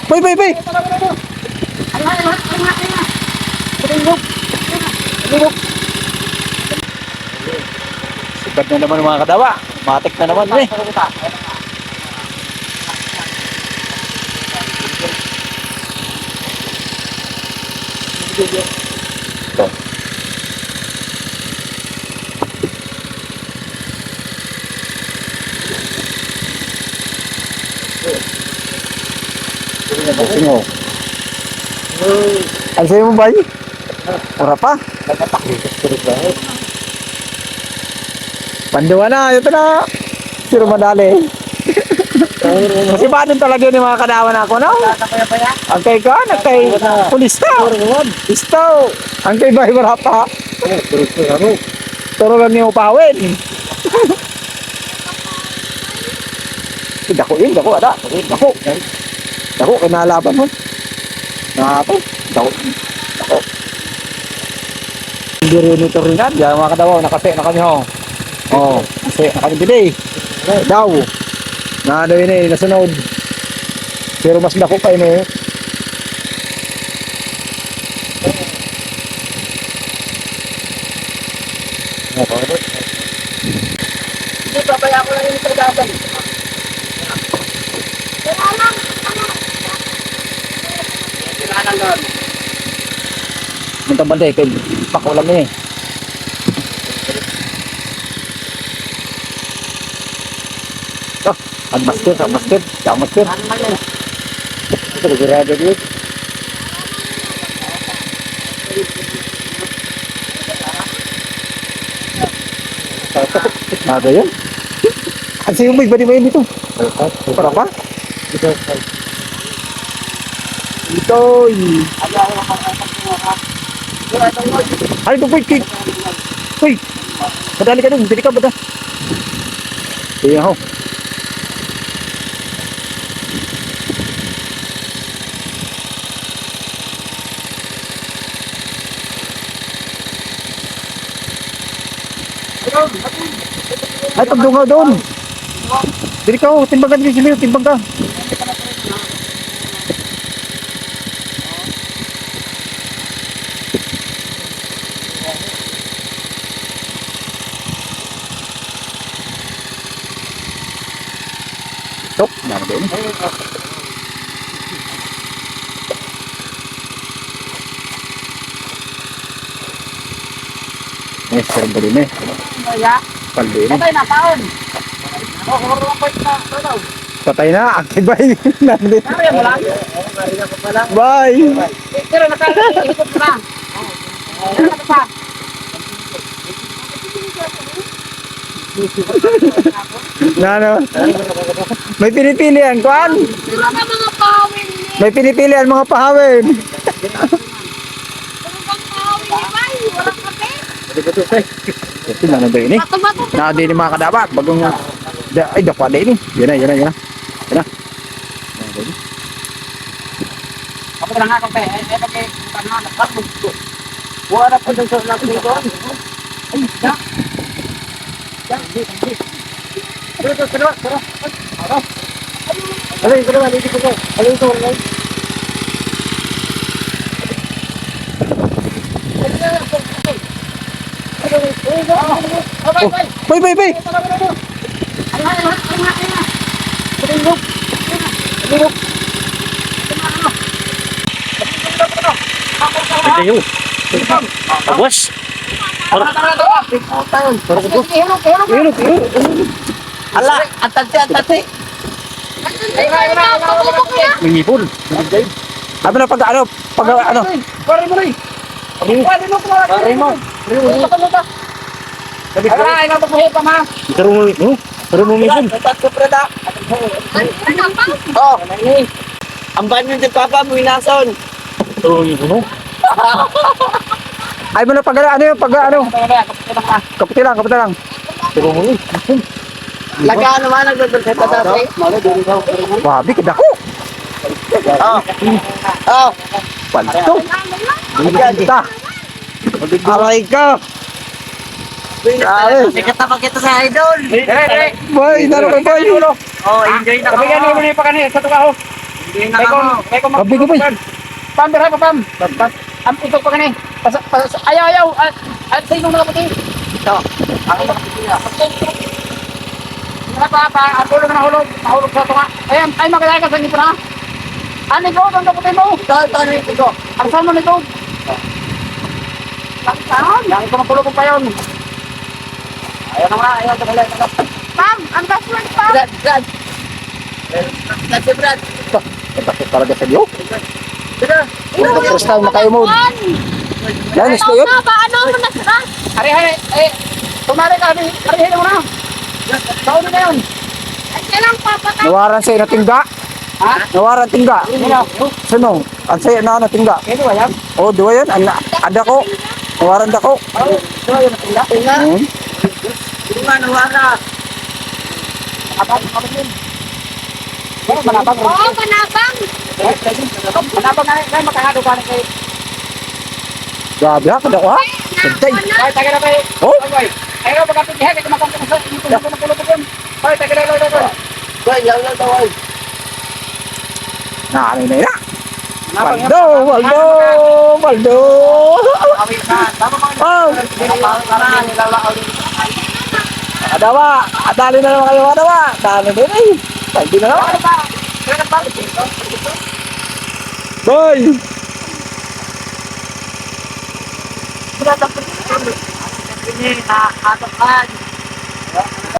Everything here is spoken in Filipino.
Bay, bay, bay. Sikat na naman mga kadawa. Matik na naman eh. Ito. Sino? Ano sa'yo mo ba? Pura pa? Panduwa na, ito na. Siro madali. Kasi ba din talaga yung mga kadawan ako, no? Ang kay ka, ang kay pulista. Isto. Ang kay bahay wala pa. Turo lang niyo upawin. Dako yun, dako, ada. Dako. Dako, kinalaban mo. Dako. Dako. Hindi rin ito rin yan. Diyan mga kadawa, nakase na kami ho. Oh, kasi nakabili. Daw. Na ano yun eh, nasunod. Pero mas dako pa yun eh. Hindi, babaya ko lang yung pagdaban. Kailangan doon. Muntang banday, kay pakulam eh. Oh, agmaster. Ito, gurado dito. Nada yun? Kasi yung may badi mo yun dito. Para pa? Ito. Ay, ito po. Uy. Madali ka dun. Dili ka ba? Iya ho. Ay, pagdungaw doon. Dili ka ho. Timbang ka din sila. Timbang ka. Tok, naman din. Serang ba din eh. Paldi eh. Patay na, paon. Horong point na. Patay na, aktibay. Nandito. Kaya mo lang. Bye. Pero nakaikot mo na. Ano pa? Ano? May pinipilian, kuan? Mga pawin ni. May pinipilian mga pahawin. Mga pawin ni bay. Walang kape. Ito na ba ini? Bato-bato. Na din yung mga kadapat. Bagong... Ay, dakwa din ini. Yan na. Yan na. Ako lang ako pe. Ay pag tanong na patog. Wala pa dun sa lahat dito. Ay, da. Pero. Ano, dito ko. Ano ito? Bay. Tayo. Awas. Ala, atati. Mingipon. Ano na pag ano? Pare mo. Ay, mapapuhi pa ma. Pero mo mingipon. Tatlo preda. Oh, ang banyo ni Papa mo inason. Ay mo na pag ano yung pag ano? Kapite lang. Pero mo Laga naman nagbebenta dati. Wabi kadako. Oh. Palto. Bigyan. Aray ka. Sikat na kita sa idol. Boy, naroon ka boy. Oh, enjoy na Sabi ka ni pa kanina sa tukaho. Enjoy na kamo. Gabi ko ba? Pam, bira pa, pam. Am ito pa kani. Ayaw. At sa inong nakaputi. Ito. Ako nakaputi. Ang ulo na nahulog sa tunga. Ay magkaya ka sa inyo na. Ano ikaw, ang kaputi mo? Ito, ito. Ang saan mo nito? Saan? Yang ito napulog pa yun. Ayaw na nga, ayaw na nga. Pam, ang gaswan, Pam. Brad. That's it, Brad. Bakit talaga sa iyo? Sige. Oh, the first time na kayo mo. Yan, gusto yun. Ano mo na sila? Hari, tumari ka, hari mo na. Taon na yun. Ay, kailang papatay. Nawaran sa'yo na tingga. Ha? Nawaran tingga. Sunong. Ang sa'yo na tingga. Kaya ba yan? Oh, diwa yan. Ada ko. Nawaran da ko. Ito yun, tingga. Hindi nga, nawara. Manabang yun. Manabang. Oo, manabang. Manabang nga, makahado ka na kayo. Grabe ha, kada ko ha. Gantay. Ay, taga na kayo. Oh. Ayaw, magkapitihan, ito makamit sa inyo. Ito na pulog yun. Ay, taga na. Ay, yaw, tawag. Nanay na ina. Waldo. Awit na. Tama mga Oh. Adawa. Adali na naman kayo, adawa. Dali din eh. Pwede na naman. Boy. Ini na atas